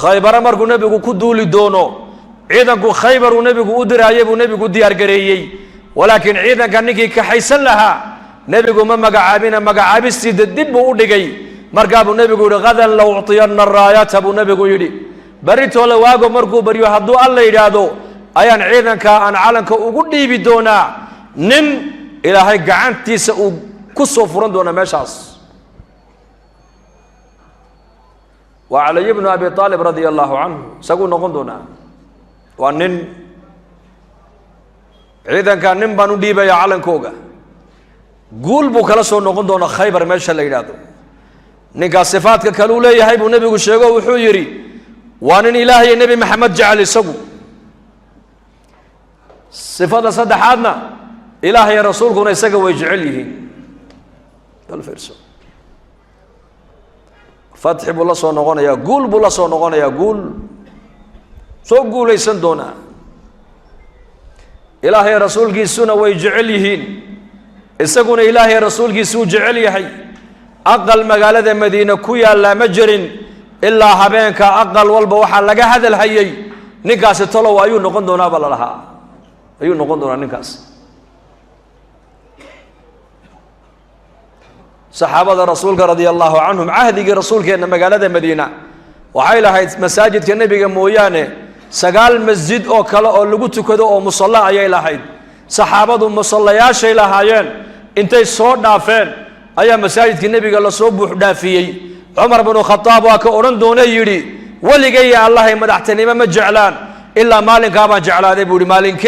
خيبر مركو نبي كدول دونو عيدا كو خيبر ونبي كودر عيب ونبي كديار جريي ولكن عيدا كان نيجي كحيسن لها نبي كو ما مجعابين مجعابس الدب ودقي مركب النبي كو غدا لو أعطينا الرايات أبو نبي كو يدي بريت ولا واجو مركو بريو حدو الله يرادو أيان عيدا كأن علنك وقدي بدونا نم إلى هاي قعنتي سو كسو فرندونا مشاص وعلي بن أبي طالب رضي الله عنه سقول نقندونا وأنن عيدا كان نم بانو ديبا يا علن كوغا قول بو كلا سو نقندونا خيبر ماشا اللي يرادو نكا صفات كالولي يحيب النبي الشيخو وحيري وأنن إلهي النبي محمد جعل سقو صفات صدحاتنا إلهي رسولكم يسقو ويجعله الفرسو فتح بالله سو نغانا يا قول بالله سو نغانا يا قول سو قول يسن دونا إلهي رسول جيسونا ويجعليهن إسقون إلهي رسول جيسو جعليهي أقل مقالة مدينة كويا لا مجرن إلا حبينك أقل والبوحة لقى هذا الحيي نكاس الطلو أيو نغن دونا بلا لها أيو نغن دونا نكاس صحابة رسولك رضي الله عنهم عهدي رسولك إن مقالة مدينة وحيلها هاي مساجد كالنبي مويانه سقال مسجد أو كلا أو لقوت كذا أو مصلى أي لهاي صحابة مصلياش أي لهايين أنت صور دافين أي مساجد كالنبي قال صوب دافيي عمر بن الخطاب وكأورن دون يري واللي جاي الله مدحتني ما جعلان إلا مالك ما جعلان يبودي مالك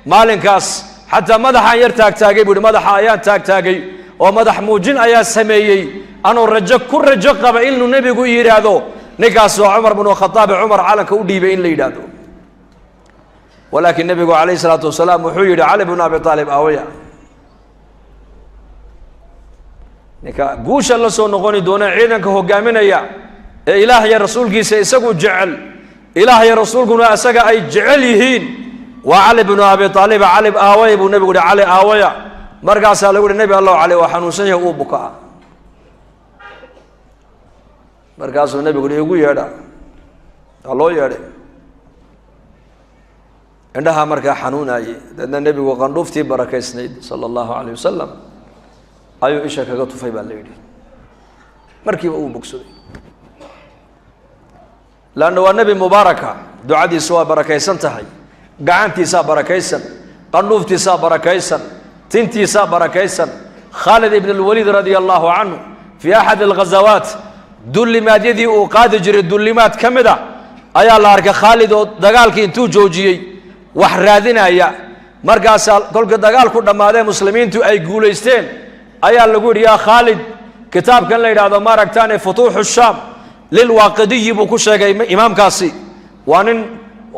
مالكاس حتى مدح يرتاق تاجي يبودي مدح آيات تاجي ومدح موجين آيات سميي أنا الرجال كل رجال قبل إنه النبي يقول يرادو نكاس عمر بن الخطاب عمر على كودي بين ليدادو ولكن النبي عليه الصلاة والسلام وحيد علي بن أبي طالب أويا نكا قوش الله سو نغني دونا عيدا كهو قامنا يا إله يا رسول كي سيسقو جعل إله يا رسول كنا أسقى أي جعليهين وعلي بن أبي طالب علي أويا بن النبي علي أويا مرقا سألوا النبي الله عليه وحنوسن يقول بكاء مركز النبي يقول يا الله يا عندها مركز حنون أي لأن النبي وقنوف تي بركة سنيد صلى الله عليه وسلم أيو إيش كقط في بالليل مركب أو بكسودي لأنه النبي مباركة دعاء سوا بركة سنتهي قعنتي سا بركة سن قنوف تي سا بركة سن تنتي سا بركة سن خالد بن الوليد رضي الله عنه في أحد الغزوات دولمات يدي وقاد جري دولمات كمدا أيا الله أرك خالد دجالك إنتو جوجي وحرادنا يا مركز كل دجال كل ما ده مسلمين تو أي جوليستين أيا الله يقول يا خالد كتاب كان لي هذا مارك تاني فتوح الشام للواقدي بكوشة إمام كاسي وان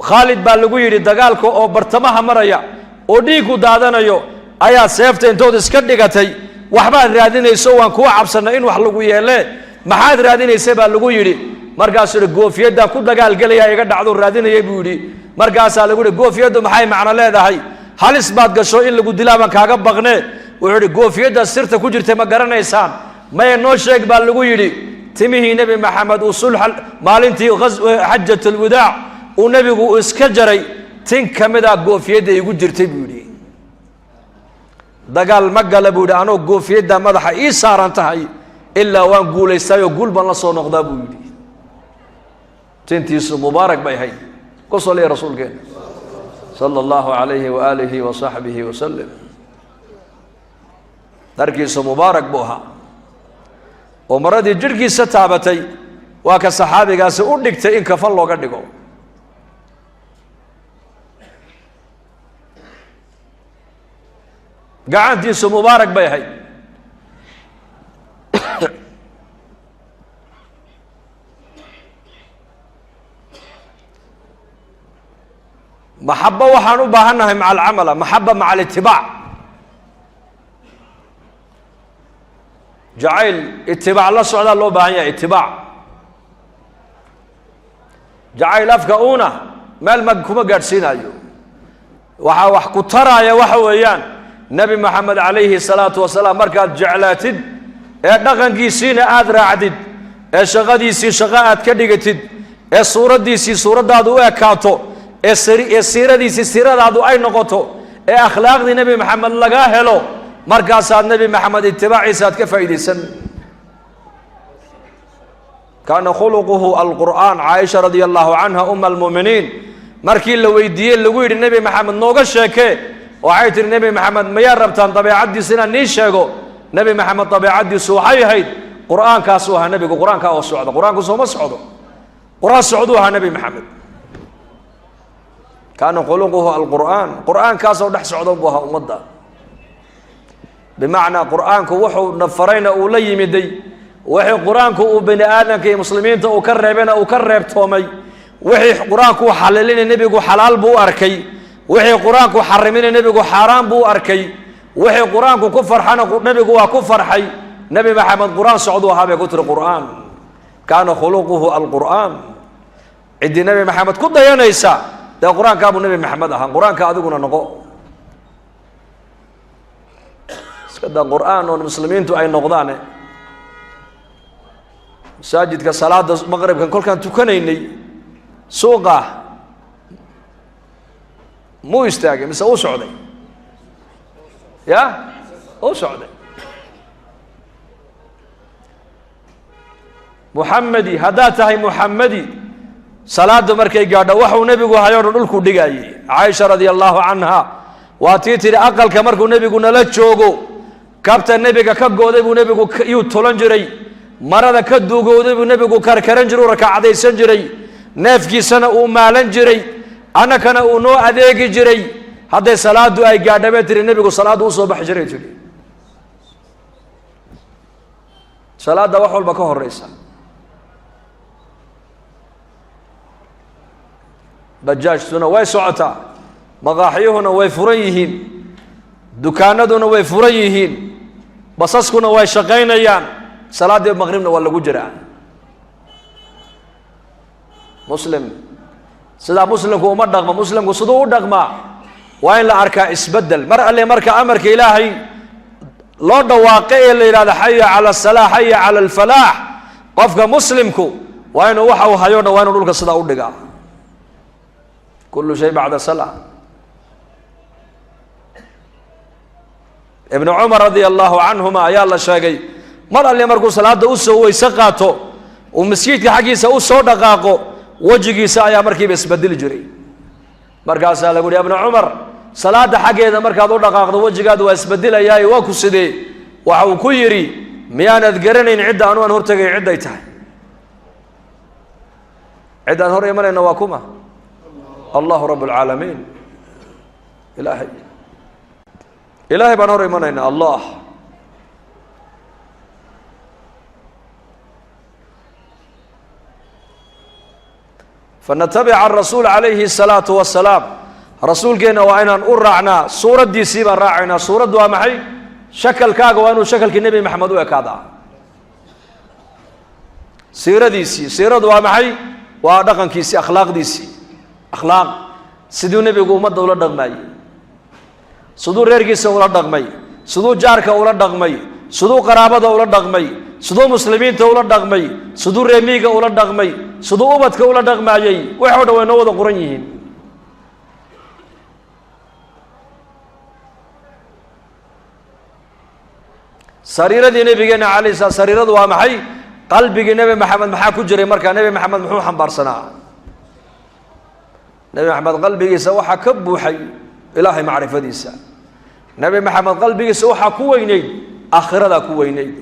خالد بالجوير دجال كو أو برتمها مريا وديكو دادنا يو أيا سيفتين تو تسكدي وحبان رادنا يسوون كوا عبسنا إن وحلقوا له maxaad raadinaysa baa lagu yiri markaas uu goofiyada ku dagaal galaya iga dhacdo raadinayay buu yiri markaas lagu yiri goofiyadu maxay macna leedahay halis baad gasho in lagu dilaaban kaaga baqne wuxuu yiri goofiyada sirta ku jirtay ma garanaysaan ma noo sheeg baa lagu yiri timihii nabi maxamed uu sulh maalintii hajjatul wadaa uu nabigu iska jaray tin kamida goofiyada igu jirtay buu yiri dagaal ma gala buu yiri anoo goofiyada madaxa ii saaran tahay إلا وان قول يستايو قول بان لصو نقضى بويدي تنتيس مبارك بيهي قصوا لي رسول كين صلى الله عليه وآله وصحبه وسلم تركيس مبارك بوها ومرضي جركي ستابتي واكا صحابي قاسي أردك تئين كفلو قدقو قاعد تيس مبارك بيهي محبة وحنو بهنها مع العمل محبة مع الاتباع جعل اتباع الله سبحانه الله بهنيا اتباع جعل أفكاؤنا ما المكومة قارسينا أيو وحكو ترى يا وحويان نبي محمد عليه الصلاة والسلام مركز جعلاتد دقن جيسين أدرى عدد شغادي سي شغاءات كدقتد ee suuraddiisii suuraddaadu u ekaato ee siiradiisii siiradaadu ay noqoto ee akhlaaqdii nebi maxamed lagaa helo markaasaad nebi maxamed itibaaciisa aad ka faa'iidaysan. kaana khuluquhu alqur'aan. caaisha radia allahu canha uma almu'miniin markii la weydiiyey lagu yidhi nebi maxamed nooga sheekee waxay tihi nebi maxamed mayaa rabtaan dabeecaddiisa inaan nii sheego? nebi maxamed dabeecaddiisu waxay ahayd qur'aankaasuu ahaa nebigu, qur-aankaa oo socda. qur-aanku sooma socdo, qur-aan socduu ahaa nebi maxamed. kaana khuluquhu alqur'aan. qur'aankaasoo dhex socda buu ahaa ummadda. bimacnaa qur'aanku wuxuu nafarayna uu la yimiday, wixii qur-aanku uu bani aadamka iyo muslimiinta uu ka reebena uu ka reebtoomay, wixii qur-aanku xalilina nebigu xalaal buu u arkay, wixii qur-aanku xarimina nebigu xaaraan buu u arkay, wixii qur-aanku ku farxana nebigu waa ku farxay. nebi maxamed qur-aan socduu ahaa bay ku tiri qur'aan. kaana khuluquhu alqur'aan. ciddii nebi maxamed ku dayanaysa dee qur-aankaabuu nebi maxamed ahaa. qur-aanka adiguna noqo. iska daa qur'aan oo muslimiintu ay noqdaane. masaajidka salaada maqribkan kolkaan tukanaynay suuqa muu istaagay mise uu socday? ya uu socday. muxamedi haddaad tahay muxamedi salaada markay gaadho waxuu nebigu hayo dhan dhulkuu dhigayay. caaisha radia allahu canha waa tii tidhi aqalka markuu nebigu nala joogo kabta nebiga ka gooday buu nebigu yuu tulan jiray, marada ka duugowday buu nebigu karkaran jiray, u rakacadaysan jiray, neefkiisana uu maalan jiray, annakana uu noo adeegi jiray. hadday salaadu ay gaadha bay tiri nebigu salaaddu u soo baxi jiray tidhi. salaadda wax walba ka horeysa. bajaajtuna way socotaa, maqaaxyuhuna way furan yihiin, dukaanaduna way furan yihiin, basaskuna way shaqaynayaan, salaaddii maqribna waa lagu jiraa. muslim sidaa muslimku uma dhaqmo. muslimku siduu u dhaqmaa waa in la arkaa isbeddel. mar alle marka amarka ilaahay loo dhawaaqay ee la yidhahdo xaya cala asalaax, xaya cala alfalaax, qofka muslimku waa inuu waxa uu hayo dhan waa inuu dhulka sidaa u dhigaa. kullu shay bacda salaa. ibnu cumar radia allahu canhuma ayaa la sheegay mar alle markuu salaada u soo weyse qaato uu masjidka xaggiisa u soo dhaqaaqo wejigiisa ayaa markiiba isbedeli jiray. markaasaa lagu yihi ibnu cumar salaada xaggeeda markaad u dhaqaaqdo wejigaadu waa isbedelayaaye waa ku sidee? waxa uu ku yidhi miyaanad garanayn cidda anu aan hortegay cidday tahay? ciddaan hor imanayna waa kuma? allahu rabb alcaalamiin. ilaahay baan hor imanaynaa. allah fanatabica arasuul calayhi الsalaatu wasalaam. rasuulkeenna waa inaan u raacnaa, suuraddiisii baan raacaynaa. suuraddu waa maxay? shakalkaaga waa inuu shakalkii nebi maxamed u ekaadaa. siiradiisii, siiradu waa maxay? waa dhaqankiisii, akhlaaqdiisii. akhlaaq siduu nebigu ummadda ula dhaqmayey, siduu reerkiisa ula dhaqmay, siduu jaarka ula dhaqmay, siduu qaraabada ula dhaqmay, siduu muslimiinta ula dhaqmay, siduu reemiiga ula dhaqmay, siduu ubadka ula dhaqmayey. waxoo dhan way noo wada qoran yihiin. sariiradii nebigeena calayhi salaam, sariiradu waa maxay? qalbigii nebi maxamed maxaa ku jiray markaa? nebi maxamed muxuu xambaarsanaa? nebi maxamed qalbigiisa waxaa ka buuxay ilaahay macrifadiisa. nebi maxamed qalbigiisa waxaa ku weynayd aakhiradaa ku weynayd.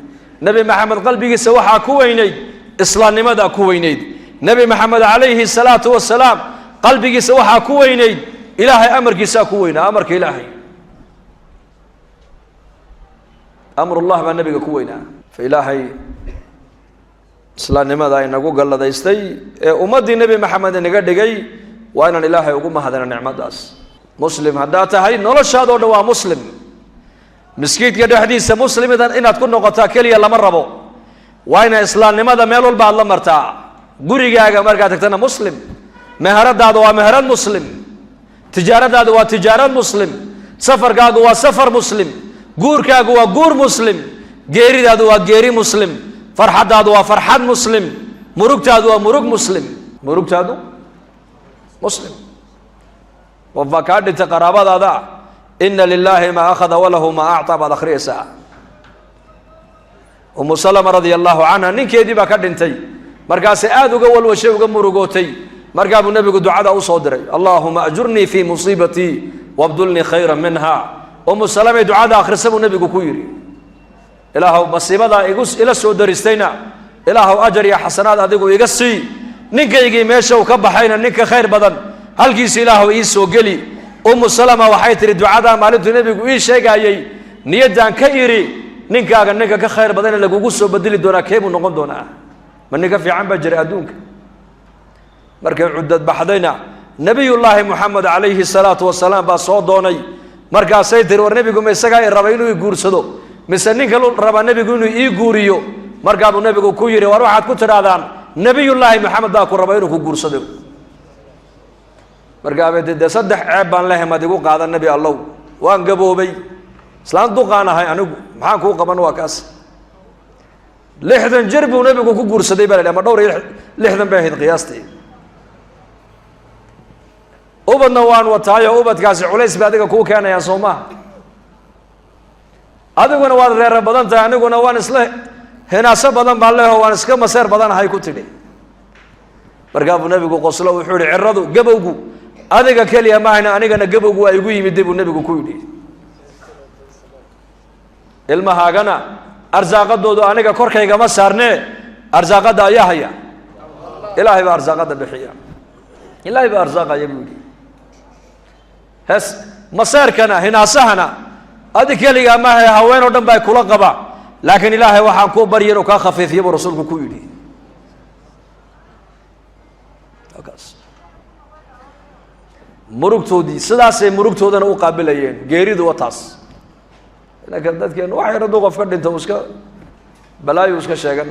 nebi maxamed qalbigiisa waxaa ku weynayd islaamnimadaa ku weynayd. nebi maxamed calayhi salaatu wasalaam qalbigiisa waxaa ku weynayd ilaahay amarkiisaa ku weynaa. amarka ilaahay, amrullah baa nebiga ku weynaa. fa ilaahay islaamnimada inagu galladaystay ee ummaddii nebi maxamed inaga dhigay waa inaan ilaahay ugu mahadana nicmadaas. muslim haddaad tahay noloshaadoo dhan waa muslim. miskiidka dhexdiisa muslimidan inaad ku noqotaa keliya lama rabo, waa ina islaamnimada meel walba aad la martaa. gurigaaga markaad tagtana muslim, meheradaada waa meherad muslim, tijaaradaada waa tijaarad muslim, safarkaagu waa safar muslim, guurkaagu waa guur muslim, geeridaadu waa geeri muslim, farxaddaadu waa farxad muslim, murugtaadu waa murug muslim. murugtaadu muslim qofbaa kaa dhintay qaraabadaada ina lilaahi maa akhada walahu maa acطaa baad akhriyaysaa umu salama radia allahu canha ninkeedii baa ka dhintay markaasay aada uga walwashay uga murugootay markaa buu nebigu ducada u soo diray allahuma ajurnii fii musiibatii wabdulnii khayra minha umu salamay ducada akhrisa buu nebigu ku yidhi ilaahow masiibadaa ila soo daristayna ilaahow ajar iyo xasanaad adigu iga sii ninkaygii meesha uu ka baxayna ninka khayr badan halkiisa ilaahow ii soo geli umu salama waxay tihi ducadaa maalintuu nebigu ii sheegayey niyaddaan ka idhi ninkaaga ninka ka khayr badana lagugu soo bedeli doonaa keebuu noqon doonaa ma ninka fiican baa jiray adduunka markay cuddad baxdayna nebiyullaahi moxamed calayhi salaatu wasalaam baa soo doonay markaasay tiri war nebigu ma isagaa i raba inuu i guursado mise ninka lu rabaa nebigu inuu ii guuriyo markaa buu nebigu ku yidhi war waxaad ku tidhaahdaan nebiyullaahi moxamed baa ku raba inuu ku guursado markaabay dee saddex ceeb baan lehay maad igu qaadan nebi allow waan gaboobay islaan duqaan ahay anigu maxaan kuu qaban waa kaas 60 jir buu nebigu ku guursaday baa la ama dhowr iyo 60 bay ahayd qiyaastii ubadna waan wataayo ubadkaasi culays ba adiga kuu keenayaan soo maaha adiguna waad reera badan tahay aniguna waan isla hinaaso badan baan leeho waan iska maseer badanahay ku tidhi markaa buu nebigu qoslo wuxuu yihi ciradu gabowgu adiga keliya maahayna anigana gabowgu waa igu yimid buu nebigu ku yidhi ilmahaagana arsaaqadoodu aniga korkaygama saarnee arsaaqadda ayaa haya ilaahay baa arsaaqadda bixiya ilaahay baa arsaaqaya buu yidhi hees maseerkana hinaasahana adi keligaa maahay haween oo dhan baa kula qaba laakiin ilaahay waxaan kuu barya inuu kaa khafiifiyo buu rasuulku ku yidhi murugtoodii sidaasay murugtoodana u qaabilayeen geeridu waa taas laakiin dadkeenu wax yar hadduu qof ka dhinto iska balaayo iska sheegan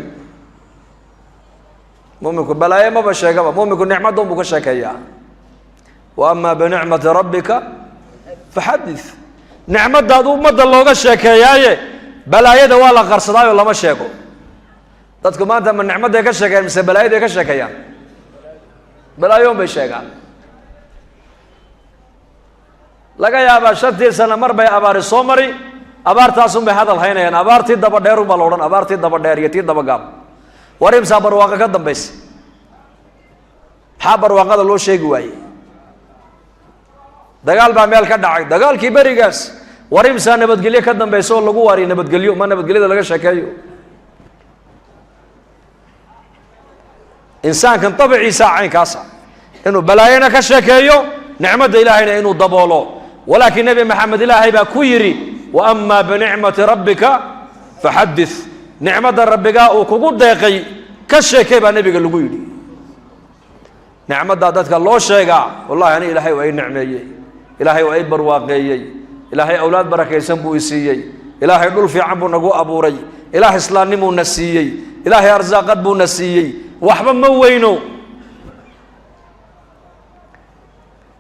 muuminku balaayo maba sheegaba muuminku nicmadun buu ka sheekeeyaa wa amaa binicmati rabbika faxadith nicmadaadu ummadda looga sheekeeyaaye balaayada waa la qarsadaayo lama sheego dadku maanta ma nicmadday ka sheekeeyaan mise balaayaday ka sheekeeyaan balaayoon bay sheegaan laga yaabaa 5 sano mar bay abaari soo mari abaartaasun bay hadal haynayaan abaartii daba dheerun baa la odhan abaartii daba dheer iyo tii daba gaab war imsaa barwaaqa ka dambaysa maxaa barwaaqada loo sheegi waayey dagaal baa meel ka dhacay dagaalkii berigaas war imsaa nabadgelyo ka dambaysa oo lagu waariyo nabadgelyo ma nabadgelyada laga sheekeeyo insaankan dabiciisa caynkaasa inuu balaayana ka sheekeeyo nicmadda ilaahayna inuu daboolo walaakiin nebi maxamed ilaahay baa ku yidhi wa amaa binicmati rabbika faxadith nicmadda rabbigaa uu kugu deeqay ka sheekay baa nebiga lagu yidhi nicmaddaa dadka loo sheegaa wallahi ani ilaahay waa ii nicmeeyey ilaahay waa ii barwaaqeeyey ilaahay awlaad barakaysan buu i siiyey ilaahay dhul fiican buu nagu abuuray ilaahay islaamnimuu na siiyey ilaahay arsaaqad buu na siiyey waxba ma weyno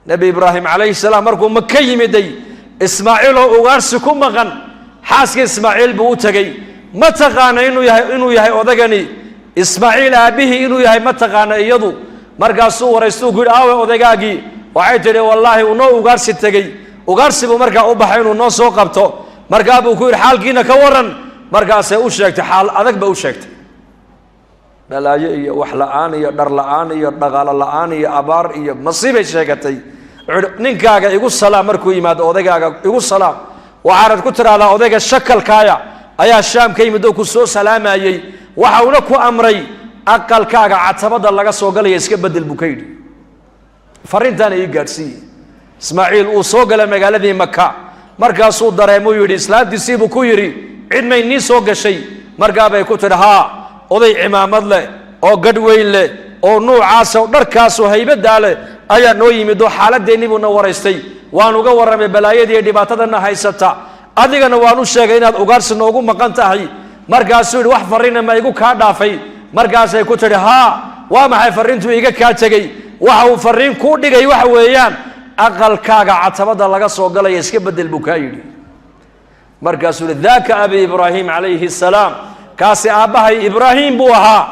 nebi ibraahim calayhi salaam markuu maka yimiday ismaaciil oo ugaarsi ku maqan xaaska ismaaciil buu u tegey ma taqaana inuu yahay odagani ismaaciil aabbihii inuu yahay ma taqaana iyadu markaasuu waraystuu ku yidhi aawe odagaagii waxay tidhi wallaahi uu noo ugaarsi tegey ugaarsi buu markaa u baxay inuu noo soo qabto markaa buu ku yidhi xaalkiina ka waran markaasay u sheegtay xaal adag ba u sheegtay balaayo iyo wax la-aan iyo dhar la-aan iyo dhaqaalo la-aan iyo abaar iyo masiibay sheegatay ninkaaga igu salaam markuu yimaado odaygaaga igu salaam waxaanad ku tidhaahdaa odayga shakalkaaya ayaa shaam ka yimid oo ku soo salaamayey waxa uuna ku amray aqalkaaga catabada laga soo galaya iska bedel buu ka yidhi farrintaana ii gaadhsiiyey ismaaciil uu soo galay magaaladii maka markaasuu dareemuu yidhi islaantiisii buu ku yidhi cid may nii soo gashay markaabay ku tidhi haa oday cimaamad leh oo gadh weyn leh oo nuucaasa oo dharkaasoo haybadaa leh ayaa noo yimid oo xaaladeennii buuna waraystay waan uga warramay balaayadii dhibaatadana haysata adigana waan u sheegay inaad ugaarsi noogu maqan tahay markaasuu yidhi wax farriina ma igu kaa dhaafay markaasay ku tidhi haa waa maxay farriintuu iga kaa tegey waxa uu farriin kuu dhigay waxa weeyaan aqalkaaga catabada laga soo galaya iska bedel buu kaa yidhi markaasuu yidhi daaka abi ibraahim calayhi salaam kaasi aabbahay ibraahim buu ahaa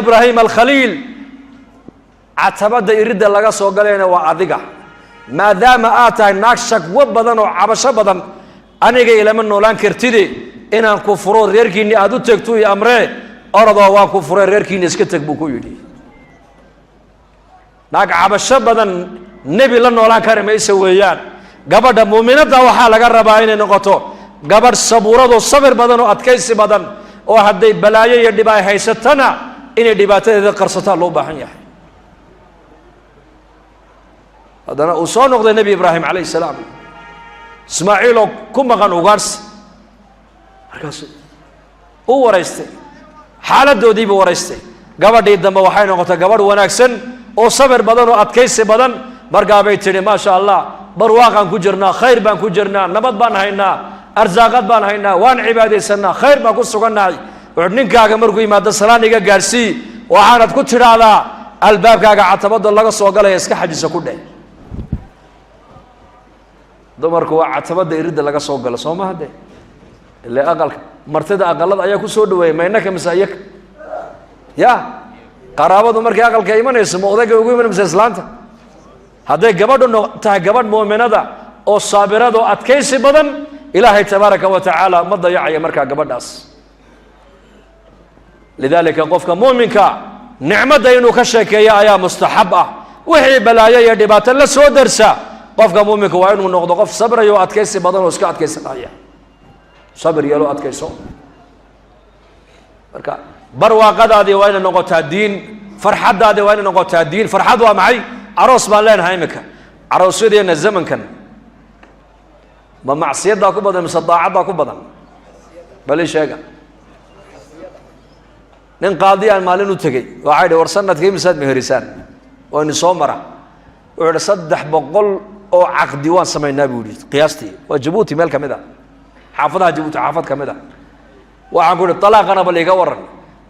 ibraahim alkhaliil catabada irida laga soo galayna waa adiga maadaama aad tahay naag shakwo badan oo cabasho badan aniga ilama noolaan kartide inaan ku furo reerkiinni aad u tagto iyo amree orodoo waan ku furay reerkiinni iska tag buu ku yidhi naag cabasho badan nebi la noolaan kari maysa weeyaan gabadha muuminadda waxaa laga rabaa inay noqoto gabadh sabuuradoo sabir badan oo adkaysi badan oo hadday balaayo iyo dhib ay haysatana inay dhibaatadeeda qarsataa loo baahan yahay haddana uu soo noqday nebi ibraahim calayhi salaam ismaaciiloo ku maqan ugaarsi markaasuu u waraystay xaaladoodiibuu waraystay gabadhii dambe waxay noqotay gabadh wanaagsan oo sabir badan oo adkaysi badan markaabay tidhi maasha allah barwaaqaan ku jirnaa khayr baan ku jirnaa nabad baan haynaa arsaaqad baan haynaa waan cibaadaysanaa khayr baan ku sugannahay wuxuu ninkaaga markuu yimaado salaan iga gaarsii waxaanad ku tidhaahdaa albaabkaaga catabada laga soo galaya iska xajisa ku dheh dumarku waa catabada iridda laga soo galo soo ma hadde ilaa aqalka martida aqalada ayaa ku soo dhaweeyay maynaka mise iyaka ya qaraabadu markay aqalka imanayso ma odayga ugu iman mise islaanta hadday gabadhu tahay gabadh muuminada oo saabirada oo adkaysi badan ilaahay tabaaraka wa tacaala ma dayacaya markaa gabadhaas lidaalika qofka muuminka nicmadda inuu ka sheekeeya ayaa mustaxab ah wixii balaayo iyo dhibaato la soo darsa qofka muuminka waa inuu noqdo qof sabrayo oo adkaysi badan oo iska adkaysanaya sabir yeelo adkayso marka barwaaqadaadii waa inay noqotaa diin farxaddaadii waa inay noqotaa diin farxad waa maxay aroos baan leenahay iminka aroosyadeenna zamankan ma macsiyaddaa ku badan mise daacaddaa ku badan bali sheega nin qaadi aan maalin u tegey waxay dhi war sanadkii misaad meherisaan oo ini soo mara wuxuu yidhi 300 oo caqdi waan samaynaa buu yidhi qiyaastii waa jabuuti meel ka mid ah xaafadaha jabuuti xaafad ka mid ah waxaan ku yidhi talaaqana bal iga waran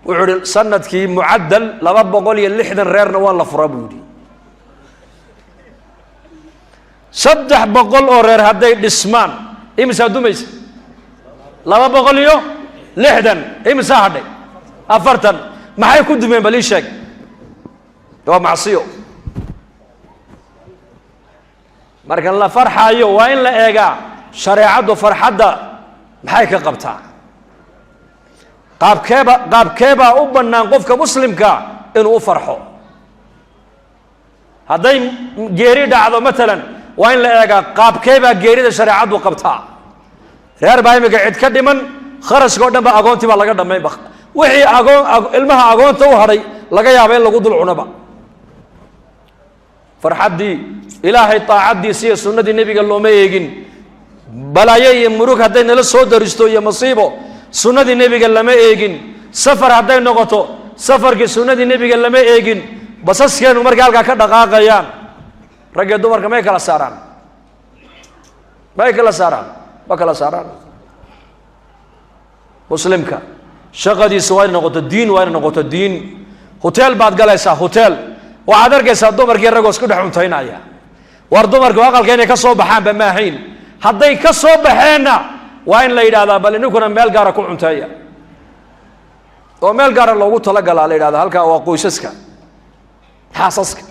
wuxuu yidhi sanadkii mucaddal 260 reerna waan la furaa buu yidhi 300 oo reer hadday dhismaan imisaa dumaysa 260 imisaa hadhay 40 maxay ku dumeen bal ii sheeg waa macsiyo marka la farxayo waa in la eegaa shareecadu farxadda maxay ka qabtaa qaabkeebaa u bannaan qofka muslimka inuu u farxo hadday geeri dhacdo matalan waa in la eegaa qaabkeebaa geerida shareecadu qabtaa reer baa imika cid ka dhiman kharashka o dhan ba agoontii baa laga dhammaynba wixii ilmaha agoonta u hadhay laga yaaba in lagu dul cunaba farxaddii ilaahay taacaddiisi iyo sunnadii nebiga looma eegin balaayo iyo murug hadday nala soo daristo iyo masiibo sunnadii nebiga lama eegin safar hadday noqoto safarkii sunnadii nebiga lama eegin basaskeenu markay halkaa ka dhaqaaqayaan ragga dumarka may kala saaraan ma kala saaraan muslimka shaqadiisa waa inay noqoto diin waa inay noqoto diin hotel baad galaysaa hotel waxaad arkaysaa dumarkii ragoo isku dhex cuntaynaya war dumarku aqalka inay ka soo baxaanba ma ahayn hadday ka soo baxeenna waa in la yidhahdaa bal ininkuna meel gaara ku cunteeya oo meel gaara loogu talagalaa la yidhahdaa halkaa waa qoysaska xaasaska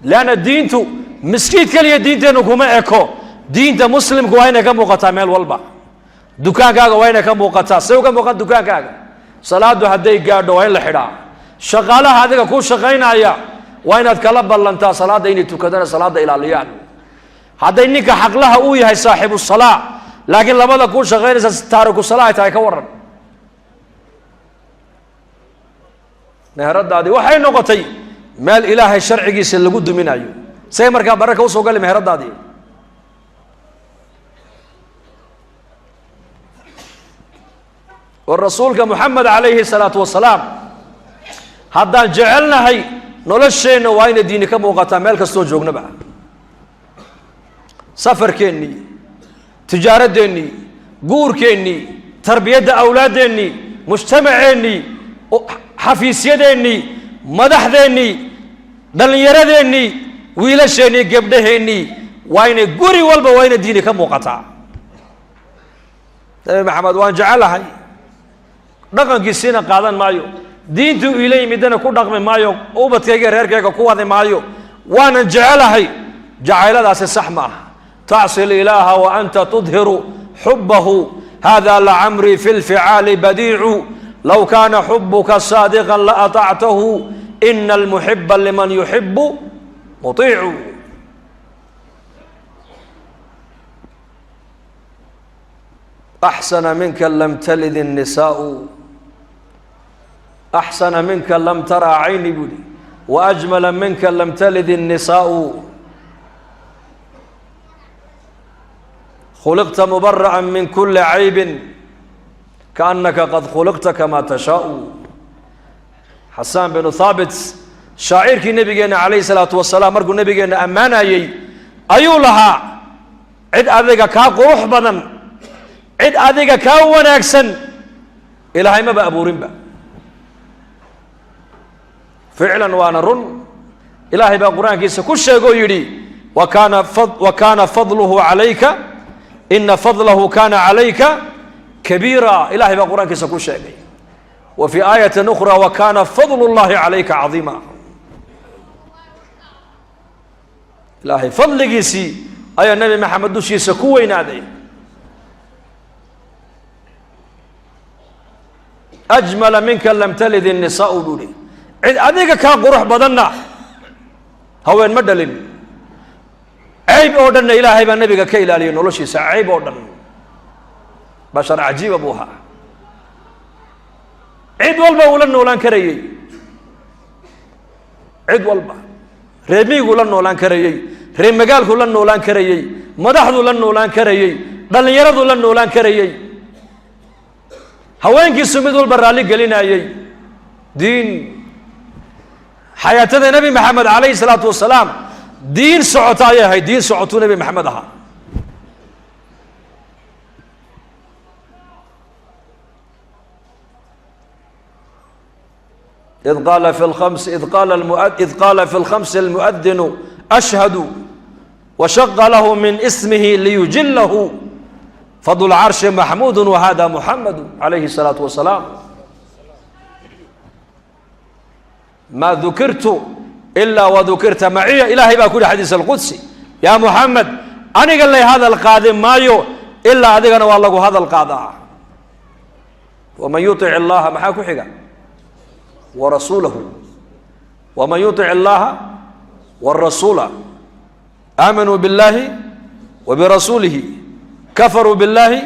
leanna diintu miskiid keliya diinteennu kuma eko diinta muslimku waa inay ka muuqataa meel walba dukaankaaga waa inay ka muuqataa say uga muuqan dukaankaaga salaadu hadday gaadho waa in la xidhaa shaqaalaha adiga kuu shaqaynaya waa inaad kala ballantaa salaadda inay tukadana salaadda ilaaliyaan hadday ninka xaqlaha uu yahay saaxibu salaa laakiin labada kuu shaqaynaysa taariku salaa ay tahay ka waran meheradaadii waxay noqotay meel ilaahay sharcigiisa lagu duminayo say markaa baraka usoo gali meheradaadii والرسولك محمد عليه الصلاة والسلام هذا جعلنا هاي نولشينا وين ديني كم وقتا مالك استوجوك نبع سفر كيني تجارة ديني قور كيني تربية أولاد ديني مجتمع ديني حفيسية ديني مدح ديني دلنيرة ديني ويلشيني قبده ديني وين قوري والبا وين ديني كم وقتا محمد وان جعلها هاي dhaqankiisiina qaadan maayo diintu ilay midana ku dhaqmi maayo ubadkayga reerkayga ku wadi maayo waanan jecelahay jacayladaasi sax ma aha تعصي الإله وأنت تظهر حبه هذا لعمري في الفعال بديع لو كان حبك صادقا لأطعته إن المحب لمن يحب مطيع أحسن منك لم تلد النساء أحسن منك لم ترى عيني بدي وأجمل منك لم تلد النساء خلقت مبرأ من كل عيب كأنك قد خلقت كما تشاء حسان بن ثابت شاعر كي نبينا عليه الصلاة والسلام مرقو نبينا أمانا أيو لها عد أذيك كا قروح بدن عد أذيك كا وناكسن إلهي ما بأبو رنبا فعلا وانا رن إلهي بقرآن كيسا كل شيء يري وكان فضله عليك إن فضله كان عليك كبيرا إلهي بقرآن كيسا كل شيء وفي آية أخرى وكان فضل الله عليك عظيما إلهي فضل كيسي أي النبي محمد دوشي سكوين هذا أجمل منك لم تلد النساء دوني أذيك كان قروح بدنا هوين مدلين عيب أودن إلهي بالنبي كيل عليه نولشي عيب أودن بشر عجيب أبوها عيد والبا ولن ولان كريي عيد والبا ريمي ولن ولان كريي ريم مقال ولن ولان كريي مدح ولن ولان كريي دل يرد ولن ولان كريي هوين كي سميد والبرالي قلنا يي دين حياة النبي محمد عليه الصلاة والسلام دين سعوتايا هاي دين سعوتو نبي محمد ها إذ قال في الخمس المؤذن أشهد وشق له من اسمه ليجله فضل العرش محمود وهذا محمد عليه الصلاة والسلام ما ذكرت إلا وذكرت معي إلهي بأكل حديث القدسي يا محمد أنا قال لي هذا القادم مايو إلا هذا أنا والله هذا القاضي ومن يطع الله محاكو حقا ورسوله ومن يطع الله والرسول آمنوا بالله وبرسوله كفروا بالله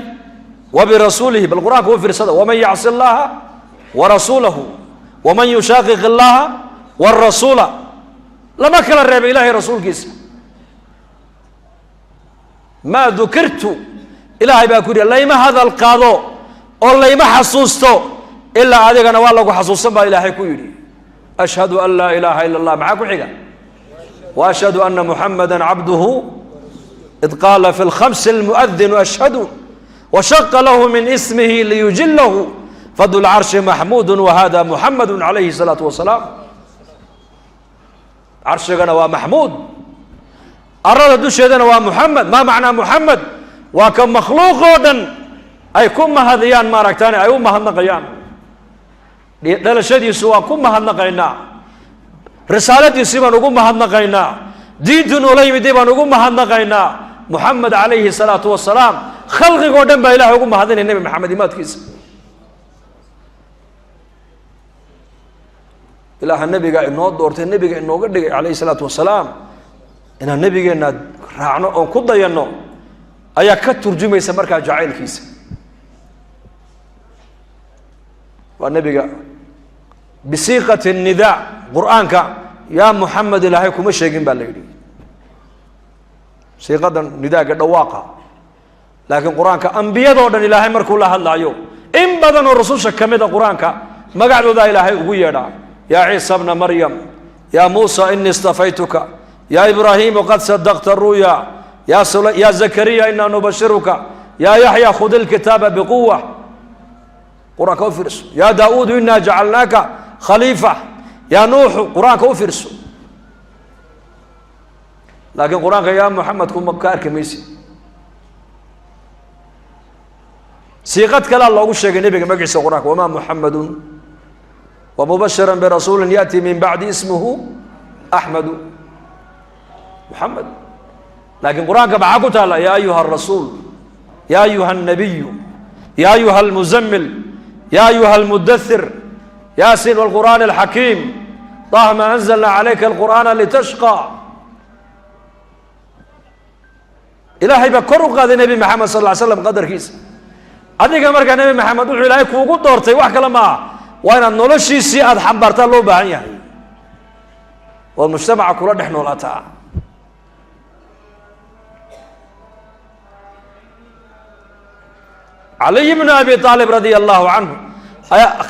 وبرسوله بالقرآن هو في رسالة ومن يعص الله ورسوله ومن يشاقق الله والرسول لما كان الرب إلهي رسول كيس ما ذكرت إلهي باكوري الله ما هذا القاضي الله ما حسوسته إلا هذا أنا والله حسوسا با إلهي كوري أشهد أن لا إله إلا الله معكم حقا وأشهد أن محمدا عبده إذ قال في الخمس المؤذن أشهد وشق له من اسمه ليجله فذو العرش محمود وهذا محمد عليه الصلاة والسلام عرشنا ومحمود أراد دوشيدنا ومحمد ما معنى محمد وكم مخلوق غدا أي كم هذيان ما ركتاني أي أمها النقيان لا شيء سوى كم هالنقينا رسالة سيما نقوم هالنقينا دين ولي بديما نقوم هالنقينا محمد عليه الصلاة والسلام خلق غدا بإله نقوم هذين النبي محمد ما تكيس إله النبي قال إنه دورت النبي قال إنه قد عليه الصلاة والسلام إن النبي قال إنه رعنا أو كذا ينو أيا كتر جمع سمرك جعيل كيس والنبي قال بصيغة النداء قرآنك يا محمد إلهيكم مش يجين بالليل صيغة النداء قد واقع لكن قرآنك أنبياء دون إلهي مركو الله الله يوم إن بدن الرسول شكمد قرآنك ما قعدوا ذا إلهي ويدا يا عيسى ابن مريم يا موسى إني اصطفيتك يا إبراهيم قد صدقت الرؤيا يا زكريا إنا نبشرك يا يحيى خذ الكتاب بقوة قرآن كوفرس يا داود إنا جعلناك خليفة يا نوح قرآن كوفرس لكن قرآن يا محمد كن مكار كميسي صيغة كلا الله وشيء النبي ما قيس قرآن وما محمد ومبشرا برسول يأتي من بعد اسمه أحمد محمد. لكن القرآن كبعاكو تعالى يا أيها الرسول يا أيها النبي يا أيها المزمل يا أيها المدثر ياسين والقرآن الحكيم طه ما أنزلنا عليك القرآن لتشقى. إلهي بكرو قاد النبي محمد صلى الله عليه وسلم قدر كيس أديك مركا النبي محمد وحي إلهي كوكو دورتي وحكا لما وين النولشي سيئة حنبارتا لو باهن والمجتمع كله نحن ولا تعالى. علي بن أبي طالب رضي الله عنه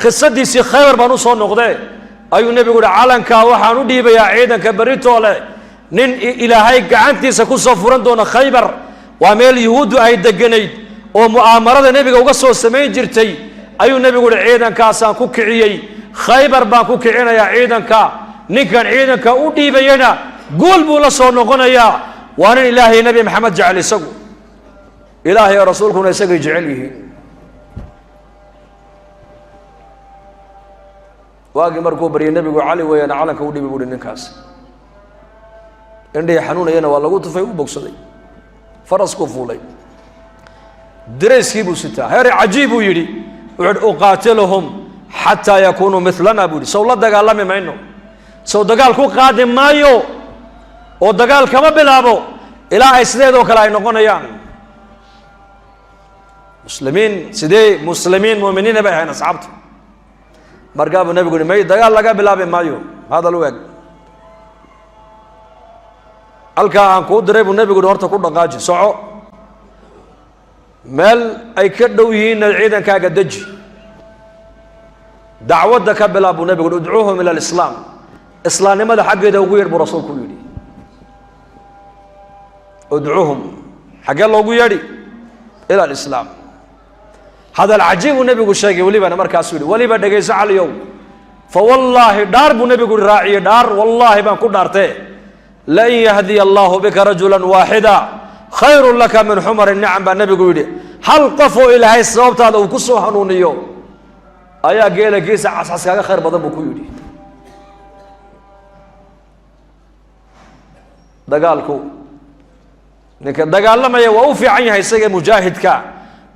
قصدي سي خير بنو صون نقضي أيو النبي يقول علنكا وحانو ديبا يا عيدا كبريتو له نين إلهي قعنتي سكو صفوران دون خيبر وميل يهود أي دقنيد ومؤامرة النبي وقصوا السمين جرتي أيو النبي يقول عيدا كاسان كوكعيي خيبر با كوكعينا يا عيدا كا نكن عيدا كا وديبا ينا قول بولا صون نقضي يا وانا إلهي نبي محمد جعل يسقو إلهي يا رسولكم يسقي جعله واقي مركو بري النبي علي ويانا علنك ودي بيقول النكاس عندي حنون يانا والله قلت في بوكسدي فرس كفولي دريس كيبو ستا هير عجيب يدي وعد اقاتلهم حتى يكونوا مثلنا بودي سو لا دغالمي ماينو سو دغال كو قادم مايو او دغال كما بلابو الى اي سيدو كلا اي نقونيان مسلمين سيدي مسلمين مؤمنين بهنا اصحابته مرقاب النبي يقول ما يدقال لقى بلابي مايو هذا الوقت الكا انكو دريب النبي يقول هورتا كو دقاجي سوعو مال اي كدويين العيدن كاغا دجي دعوتك بلابو النبي يقول ادعوهم الى الاسلام اسلام لماذا حق يده وغير برسولك يدي ادعوهم حق الله وغيري الى الاسلام. هذا العجيب النبي يقول شيء ولي بنا مركز سوري ولي بنا جيس على اليوم فوالله دار النبي يقول راعي دار والله ما كل دارته لن يهدي الله بك رجلا واحدا خير لك من حمر النعم. بالنبي يقول هل قفوا الى هاي الصوت هذا وكسوا حنونيو ايا جيل جيس عساس خير بدن بكيودي دغالكو نك دغالما يا وفي عين هي سجى مجاهد كا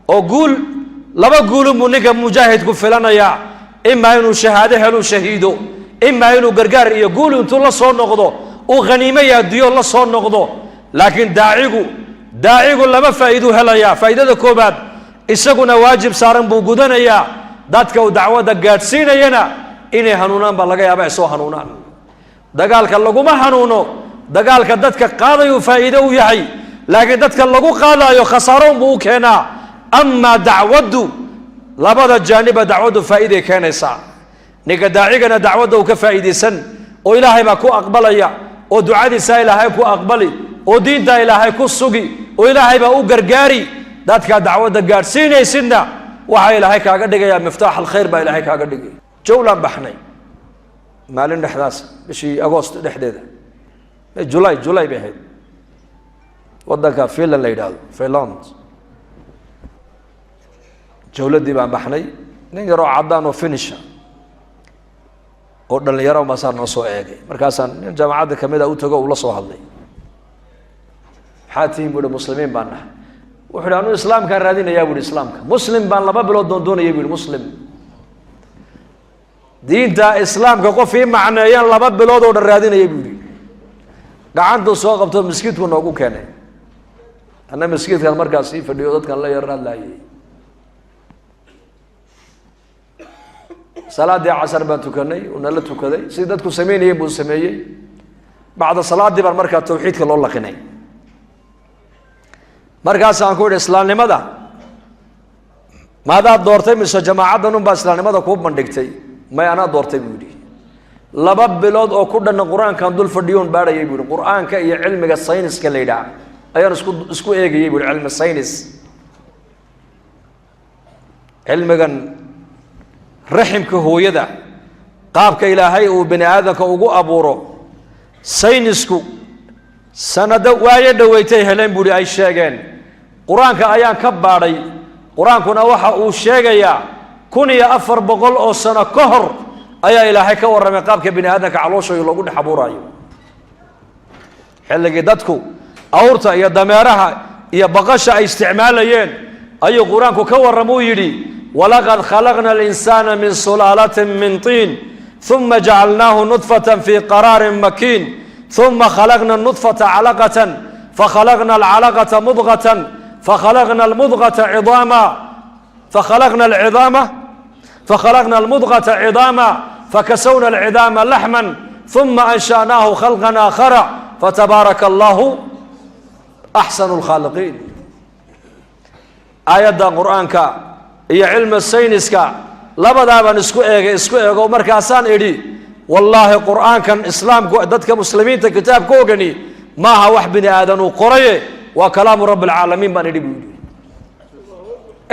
او قول لما قولوا منك مجاهد كفلنا يا إما إنه شهادة هلو شهيدو إما إنه قرقار يقولوا أنتوا الله صار نقضوا وغنيمة يا ديو الله صار نقضوا لكن داعيقو لما فايدو هلا يا فايدة كوباد إسقنا واجب صارن بوجودنا يا داتك ودعوة دقاتسين ينا إني هنونان بلغا يا بأسو هنونان دقالك اللقو ما هنونو دقالك داتك قاضي وفايدة ويحي لكن داتك اللقو قاضي خسارون بوكينا. أما دعوته لبدا جانب دعوته فائدة كانسا نيجا داعينا دعوته كفائدة سن وإلهي ما كو أقبليا ودعاء سا إلهي كو أقبلي ودين دا إلهي كو سوقي وإلهي ما أقرقاري داتك دعوته قارسيني سنة وحي إلهي كاقدق يا مفتاح الخير با إلهي كاقدق جولا بحني مالين احداث بشي أغسطس دحديده جولاي بهيد ودك فيلان ليدال فيلاند جولدي بان بحني نين يرو عدان وفينيشا oo dhalinyaro ma saar noo soo eegay markaasaan nin jaamacada kamid ah u tago ula soo hadlay xaatiin buu muslimiin baan nahay wuxuu aanu islaamka raadinayaa buu islaamka muslim baan laba bilood doonayay buu muslim diinta islaamka qof ee macneeyaan laba bilood oo raadinayay buu gacantu soo qabto miskiidku noogu keenay ana miskiidka markaas ii fadhiyo dadkan la yar hadlayay صلاة عصر باتوكني ونلتو كذي سيدتكم سميني يبو سميي بعد صلاة دي بالمركز توحيد كل الله قناي مركز أنكور إسلام لماذا ماذا دورتي من جماعة دنهم بإسلام لماذا كوب من دكتي ما أنا دورتي بودي لباب بلاد أو كل القرآن كان دول فرديون بارا يبون القرآن كأي علم الساينس كليدا أيان اسكو إيه يبون علم الساينس علم كان رحمك هو يدا قابك إلهي وبني آدمك وقو أبورو سينسكو سند وايد ويتي هلين بودي أي شيئين قرآنك أيان كباري قرآنك نوحا أو شيئا كوني أفر بقول أو سنة كهر ayaa ilaahay ka warramay qaabka bini aadamka calooshooda loogu dhex abuurayo xilligii dadku awrta iyo dameeraha iyo baqasha ay isticmaalayeen ayuu qur-aanku ka warramuu yidhi walaqad khalaqna alinsana min sulaalatin min tiin ثم جعلناه نطفة في قرار مكين ثم خلقنا النطفة علقة فخلقنا العلقة مضغة فخلقنا المضغة عظاما فخلقنا المضغة عظاما فكسونا العظام لحما ثم أنشأناه خلقا آخر فتبارك الله أحسن الخالقين آيات قرآنك هي علم السينسك labadaaba isku eego markaasaan idhi wallaahi qur'aankan islaamku dadka muslimiinta kitaabkoogani maaha wax bini aadan uu qoraye waa kalaamu rabbi alcaalamiin baan idhi buu yidhi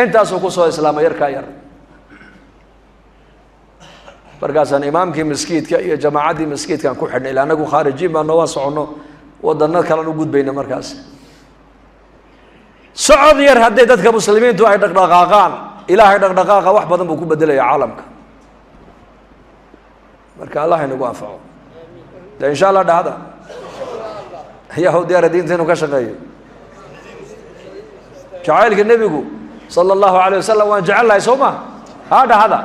intaasuu ku soo islaamay yarkaa yar markaasaan imaamkii maskiidka iyo jamaacaddii maskiidkaan ku xidhnay ila anagu khaarijiin baano waa soconno wadano kalen u gudbayna markaas socod yar hadday dadka muslimiintu ay dhaqdhaqaaqaan ilaahay dhaqdhaqaaqa wax badan buu ku bedelaya caalamka marka allah inagu anfaco de insha allah dhahda yahu diyaara diinta inuu ka shaqeeyo jacaylka nebigu sala allahu alayh wasalam waan jecel lahay soo ma ha dhahda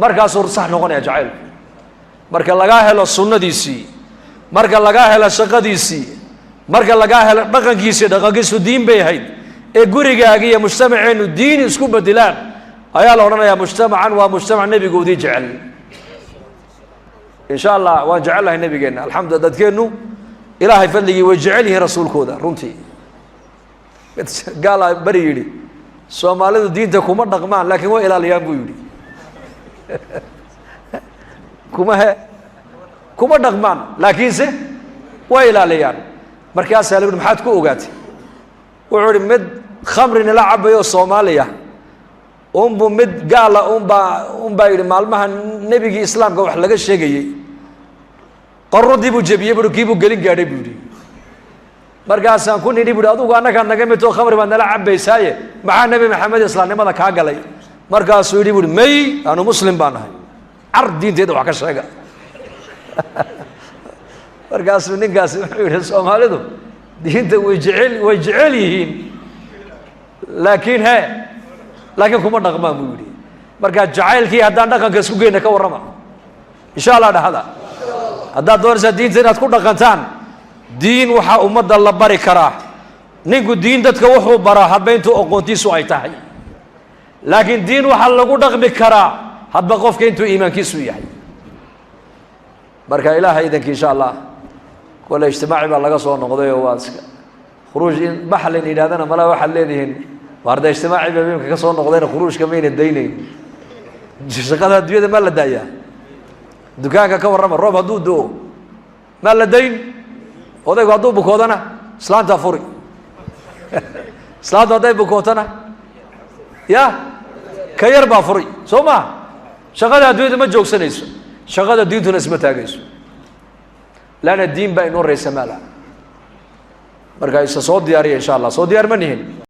markaasuu sax noqonaya jacaylku marka lagaa helo sunnadiisii marka lagaa helo shaqadiisii marka lagaa helo dhaqankiisu diin bay ahayd ee gurigaaga iyo mujtamaceenu diin isku bedelaan ayaa la odhanayaa mujtamacan waa mujtamac nebigoodii jecel insha allah waan jecel lahay nebigeenna alxamdulillah dadkeennu ilaahay fadligii way jecel yihiin rasuulkooda runtii gaalaa beri yidhi soomaalidu diinta kuma dhaqmaan laakiin way ilaaliyaan buu yidhi kuma dhaqmaan laakiinse way ilaaliyaan markaasaa la yidhi maxaad ku ogaatay wuxuu ihi mid khamri nala cabayo soomaaliya unbu mid gaala unbaa yidhi maalmaha nebigii islaamka wax laga sheegayey qarudii buu jebiyey bui kii buu gelin gaadhay buu yidhi markaasaan ku nidhi buhi adugu annagaa naga midoo khamri baad nala cabaysaaye maxaa nebi maxamed islaamnimada kaa galay markaasuu yidhi buui may anu muslim baan ahay car diinteeda wax ka sheega markaasuu ninkaasi wuxuu yidhi soomaalidu diinta way jecel yihiin laakiin kuma dhaqmaan buu yidhi markaa jacaylkii haddaan dhaqanka isku geyna ka warrama insha allah dhahda haddaad doonaysaa diinta inaad ku dhaqantaan diin waxaa ummadda la bari karaa ninku diin dadka wuxuu baraa hadba intuu aqoontiisu ay tahay laakiin diin waxaa lagu dhaqmi karaa hadba qofka intuu iimaankiisu yahay marka ilaahay idanki insha allah wala ijtimaaci baa laga soo noqday oo waa iska khuruuj in baxlin yidhahdana mala waxaad leedihiin waarda ijtimaaci baa imika ka soo noqdayna khuruujka mayna daynayn shaqada adduunyada maa la daayaa dukaanka ka warrama roob hadduu do-o maa la dayn odaygu hadduu bukoodana islaantaa furi islaantu hadday bukootana ya ka yar baa furi soo maa shaqada adduunyada ma joogsanayso shaqada diintuna isma taagayso laana diin baa inoo reysa maala marka isa soo diyaariya insha allah soo diyaar ma nihin